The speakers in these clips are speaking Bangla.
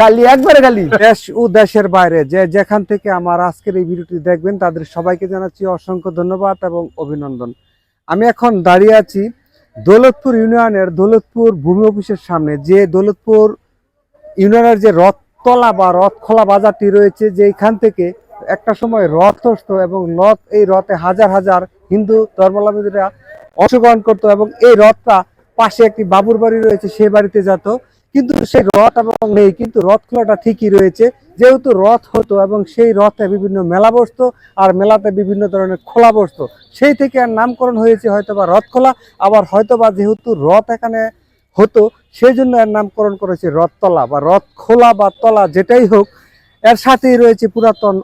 খালি একবারে খালি। দেশ ও দেশের বাইরে যে যেখান থেকে আমার আজকের এই ভিডিওটি দেখবেন তাদের সবাইকে জানাচ্ছি অসংখ্য ধন্যবাদ এবং অভিনন্দন। আমি এখন দাঁড়িয়ে আছি দৌলতপুর ইউনিয়নের দৌলতপুর ভূমি অফিসের সামনে। যে দৌলতপুর ইউনিয়নের যে রথতলা বা রথখোলা বাজারটি রয়েছে, যে এখান থেকে একটা সময় রথ আসতো এবং এই রথে হাজার হাজার হিন্দু ধর্মাবলম্বীরা অংশগ্রহণ করতো এবং এই রথটা পাশে একটি বাবুর বাড়ি রয়েছে, সেই বাড়িতে যেত। কিন্তু সেই রথ এবং নেই, কিন্তু রথ খোলাটা ঠিকই রয়েছে। যেহেতু রথ হতো এবং সেই রথে বিভিন্ন মেলা বসতো আর মেলাতে বিভিন্ন ধরনের খোলা বসতো, সেই থেকে আর নামকরণ হয়েছে হয়তোবা রথ খোলা। আবার হয়তোবা যেহেতু রথ এখানে হতো সেই জন্য এর নামকরণ করেছে রথতলা বা রথ খোলা বা তলা, যেটাই হোক। এর সাথেই রয়েছে পুরাতন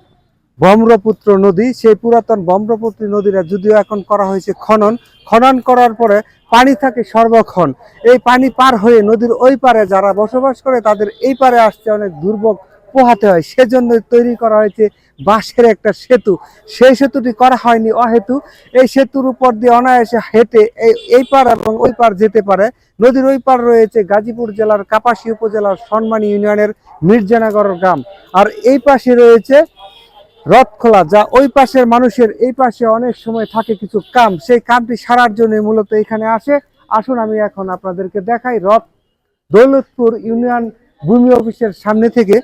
ব্রহ্মপুত্র নদী। সেই পুরাতন ব্রহ্মপুত্র নদীরা যদিও এখন করা হয়েছে খনন করার পরে পানি থাকে সর্বক্ষণ। এই পানি পার হয়ে নদীর ওই পারে যারা বসবাস করে তাদের এই পারে আসতে অনেক দুর্ভোগ পোহাতে হয়। সেজন্য তৈরি করা হয়েছে বাঁশের একটা সেতু। সেই সেতুটি করা হয়নি অহেতু। এই সেতুর উপর দিয়ে অনায়াসে হেঁটে এই পার এবং ওই পার যেতে পারে। নদীর ওই পার রয়েছে গাজীপুর জেলার কাপাসী উপজেলার সনমানী ইউনিয়নের মির্জানগর গ্রাম, আর এই পাশে রয়েছে রথখোলা, যা ওই পাশের মানুষের এই পাশে অনেক সময় থাকে কিছু কাম, সেই কামটি সারার জন্য মূলত এখানে আসে। আসুন আমি এখন আপনাদেরকে দেখাই দৌলতপুর ইউনিয়ন ভূমি অফিসের সামনে থেকে।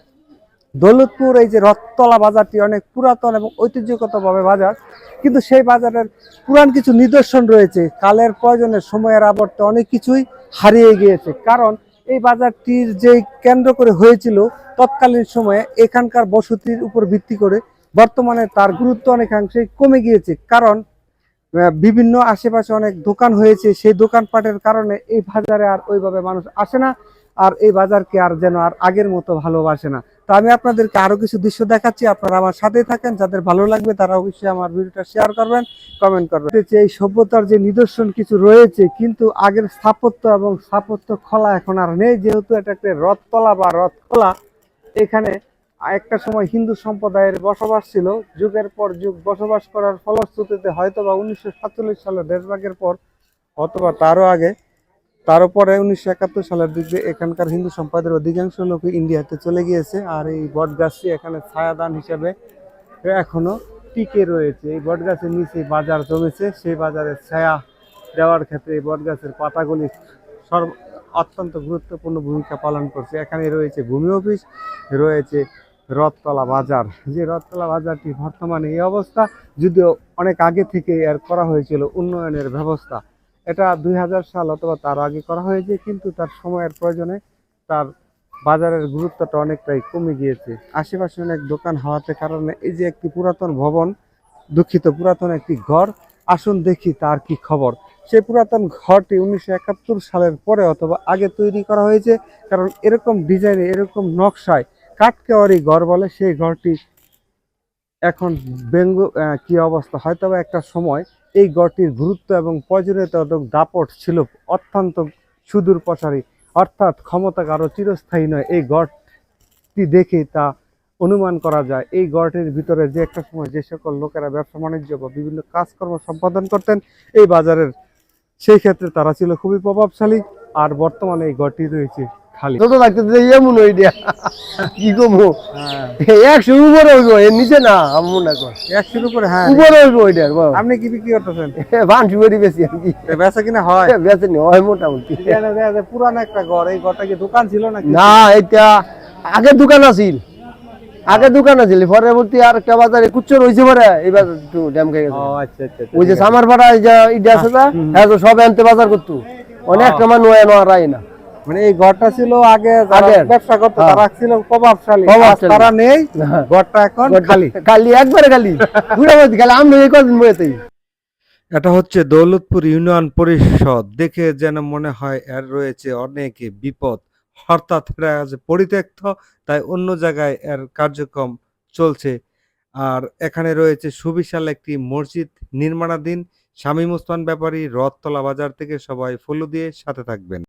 দৌলতপুর এই যে রথতলা বাজারটি অনেক পুরাতন এবং ঐতিহ্যগতভাবে বাজার, কিন্তু সেই বাজারের পুরান কিছু নিদর্শন রয়েছে। কালের প্রয়োজনে সময়ের আবর্তে অনেক কিছুই হারিয়ে গিয়েছে। কারণ এই বাজারটির যে কেন্দ্র করে হয়েছিল তৎকালীন সময়ে এখানকার বসতির উপর ভিত্তি করে, বর্তমানে তার গুরুত্ব অনেকাংশেই কমে গিয়েছে। কারণ বিভিন্ন আশেপাশে অনেক দোকান হয়েছে, সেই দোকানপাটের কারণে এই বাজারে আর ওইভাবে মানুষ আসে না, আর এই বাজারকে আর যেন আর আগের মতো ভালোবাসে না। তো আমি আপনাদেরকে আরো কিছু দৃশ্য দেখাচ্ছি, আপনারা আমার সাথেই থাকেন। যাদের ভালো লাগবে তারা অবশ্যই আমার ভিডিওটা শেয়ার করবেন, কমেন্ট করবেন। এই সভ্যতার যে নিদর্শন কিছু রয়েছে, কিন্তু আগের স্থাপত্য এবং স্থাপত্য খোলা এখন আর নেই। যেহেতু এটা একটা রথতলা বা রথ খোলা, এখানে একটা সময় হিন্দু সম্প্রদায়ের বসবাস ছিল। যুগের পর যুগ বসবাস করার ফলশ্রুতিতে হয়তোবা 1947 সালে দেশভাগের পর অথবা তারও আগে, তারপরে 1971 সালের দিকে এখানকার হিন্দু সম্প্রদায়ের অধিকাংশ লোক ইন্ডিয়াতে চলে গিয়েছে। আর এই বটগাছটি এখানে ছায়াদান হিসেবে এখনো টিকে রয়েছে। এই বটগাছের নিচে বাজার জমেছে, সেই বাজারের ছায়া দেওয়ার ক্ষেত্রে এই বটগাছের পাতাগুলি অত্যন্ত গুরুত্বপূর্ণ ভূমিকা পালন করছে। এখানে রয়েছে ভূমি অফিস, রয়েছে রথতলা বাজার। যে রথতলা বাজারটি বর্তমানে এই অবস্থা, যদিও অনেক আগে থেকে এর করা হয়েছিল উন্নয়নের ব্যবস্থা। এটা 2000 সাল অথবা তার আগে করা হয়েছে, কিন্তু তার সময়ের প্রয়োজনে তার বাজারের গুরুত্বটা অনেকটাই কমে গিয়েছে। আশেপাশে অনেক দোকান হওয়াতে কারণে এই যে একটি পুরাতন ভবন, দুঃখিত, পুরাতন একটি ঘর, আসুন দেখি তার কি খবর। সেই পুরাতন ঘরটি 1971 সালের পরে অথবা আগে তৈরি করা হয়েছে। কারণ এরকম ডিজাইনে, এরকম নকশায় কাঠকেওয়ারি ঘর বলে, সেই ঘরটি এখন কি অবস্থা। হয়তোবা একটা সময় এই গড়টির গুরুত্ব এবং প্রয়োজনীয়তা এবং দাপট ছিল অত্যন্ত সুদূর প্রসারী, অর্থাৎ ক্ষমতা কারো চিরস্থায়ী নয়। এই গড়টি দেখে তা অনুমান করা যায়। এই গড়টির ভিতরে যে একটা সময় যে সকল লোকেরা ব্যবসা বাণিজ্য বা বিভিন্ন কাজকর্ম সম্পাদন করতেন এই বাজারের, সেই ক্ষেত্রে তারা ছিল খুবই প্রভাবশালী। আর বর্তমানে এই গড়টি রয়েছে খালি। ছোট লাগতেছে এমন ওই দিয়া কি কমু, 100 উপরে হইব, এর নিচে না। আমি মনে কর 100-র উপরে। হ্যাঁ, উপরে হইব ওইটার। আপনি কি বিক্রি করতেছেন? ভান্সি বেরি বেশি আর কি, বেচা কিনা হয়? বেশি নি হয় মোটামুটি। পুরান একটা ঘর, এই ঘরটা কি দোকান ছিল নাকি? না, এটা আগে দোকান আছিল, পরবর্তী আর একটা বাজারে কুচ্চর হয়েছে পরে এই বাজার একটু ড্যাম খেয়ে গেছে। আচ্ছা আচ্ছা। ওই যে সামার পাড়া ইটা আছে না, হ্যাঁ, তো সব আনতে বাজার করতো, অনেক কামান নয় না। মানে এই ঘরটা ছিল আগে যারা ব্যবসা করতো তারা ছিল প্রভাবশালী, তারা নেই। ঘরটা এখন খালি, খালি একবারে খালি খালি। আমি এই কদিন বইতেই। এটা হচ্ছে দৌলতপুর ইউনিয়ন পরিষদ। দেখে যেন মনে হয় এর রয়েছে অনেক বিপদ, অর্থাৎ এরা পরিত্যক্ত, তাই অন্য জায়গায় এর কার্যক্রম চলছে। আর এখানে রয়েছে সুবিশাল একটি মসজিদ নির্মাণাধীন। শামীম ওসমান ব্যাপারী, রথতলা বাজার থেকে। সবাই ফলো দিয়ে সাথে থাকবেন।